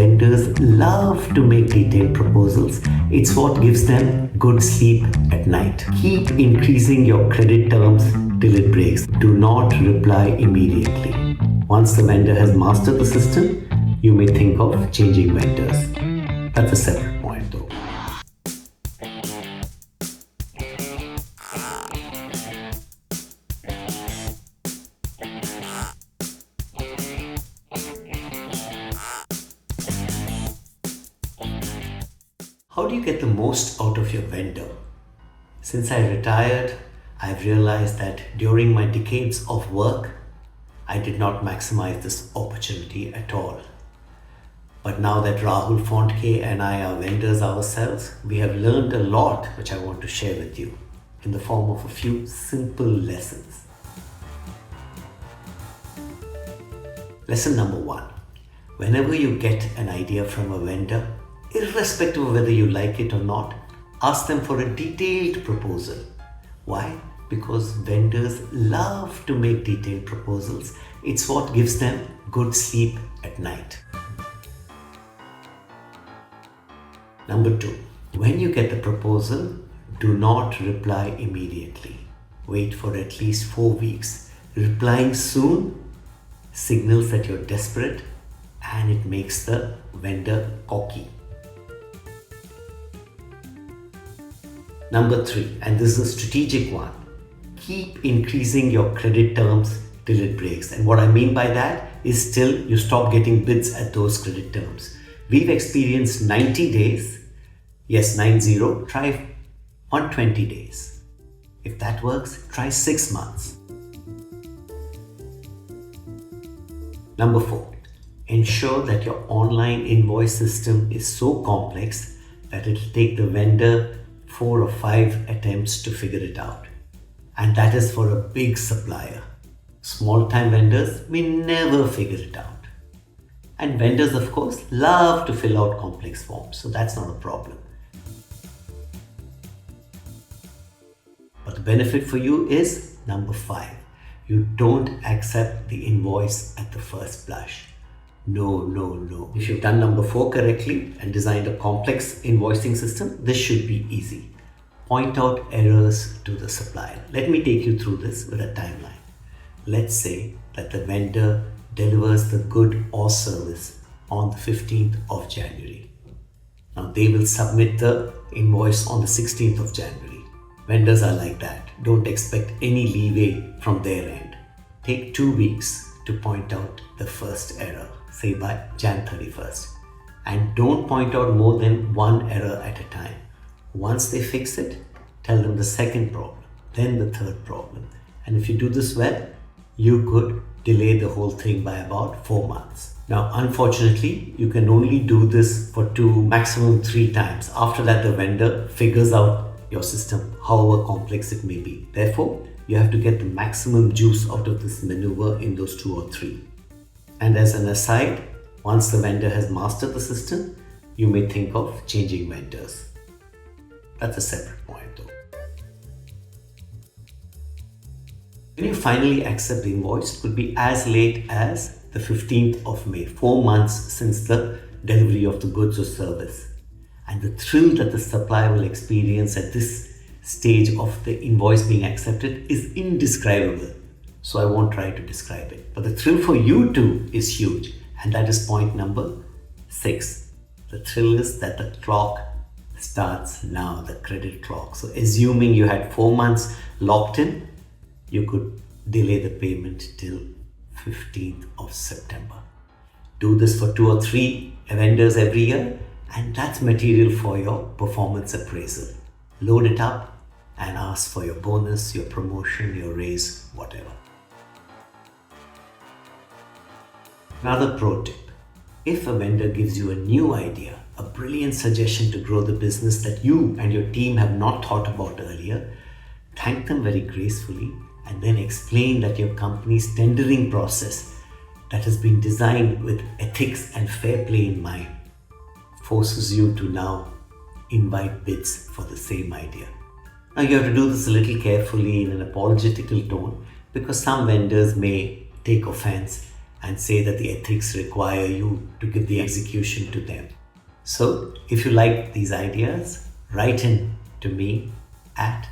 vendors love to make detailed proposals. It's what gives them good sleep at night. Keep increasing your credit terms till it breaks. Do not reply immediately. Once the vendor has mastered the system, you may think of changing vendors. That's a separate point though. How do you get the most out of your vendor? Since I retired, I've realized that during my decades of work, I did not maximize this opportunity at all. But now that Rahul Fontke and I are vendors ourselves, we have learned a lot which I want to share with you in the form of a few simple lessons. Lesson number 1. Whenever you get an idea from a vendor, irrespective of whether you like it or not, ask them for a detailed proposal. Why? Because vendors love to make detailed proposals. It's what gives them good sleep at night. Number 2. When you get the proposal, do not reply immediately. Wait for at least 4 weeks. Replying soon signals that you're desperate and it makes the vendor cocky. Number 3, and this is a strategic one, keep increasing your credit terms till it breaks. And what I mean by that is till you stop getting bids at those credit terms. We've experienced 90 days, yes 90, try 120 days. If that works, try 6 months. Number 4, ensure that your online invoice system is so complex that it'll take the vendor 4 or 5 attempts to figure it out. And that is for a big supplier. Small-time vendors may never figure it out. And vendors, of course, love to fill out complex forms, so that's not a problem. But the benefit for you is number 5. You don't accept the invoice at the first blush. No. If you've done number 4 correctly and designed a complex invoicing system, this should be easy. Point out errors to the supplier. Let me take you through this with a timeline. Let's say that the vendor delivers the good or service on the 15th of January. Now they will submit the invoice on the 16th of January. Vendors are like that. Don't expect any leeway from their end. Take 2 weeks to point out the first error, say by Jan 31st. And don't point out more than 1 error at a time. Once they fix it, tell them the second problem, then the third problem. And if you do this well, you could delay the whole thing by about 4 months. Now, unfortunately, you can only do this for 2, maximum 3 times. After that, the vendor figures out your system, however complex it may be. Therefore, you have to get the maximum juice out of this maneuver in those 2 or 3. And as an aside, once the vendor has mastered the system, you may think of changing vendors. That's a separate point though. When you finally accept the invoice, it could be as late as the 15th of May, 4 months since the delivery of the goods or service. And the thrill that the supplier will experience at this stage of the invoice being accepted is indescribable. So I won't try to describe it. But the thrill for you too is huge. And that is point number 6. The thrill is that the clock starts now, the credit clock. So assuming you had 4 months locked in, you could delay the payment till 15th of September. Do this for 2 or 3 vendors every year, and that's material for your performance appraisal. Load it up and ask for your bonus, your promotion, your raise, whatever. Another pro tip. If a vendor gives you a new idea, a brilliant suggestion to grow the business that you and your team have not thought about earlier, thank them very gracefully and then explain that your company's tendering process that has been designed with ethics and fair play in mind forces you to now invite bids for the same idea. Now you have to do this a little carefully in an apologetical tone because some vendors may take offense and say that the ethics require you to give the execution to them. So if you like these ideas, write in to me at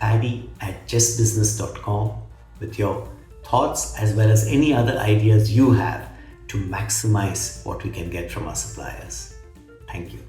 paddy@justbusiness.com with your thoughts as well as any other ideas you have to maximize what we can get from our suppliers. Thank you.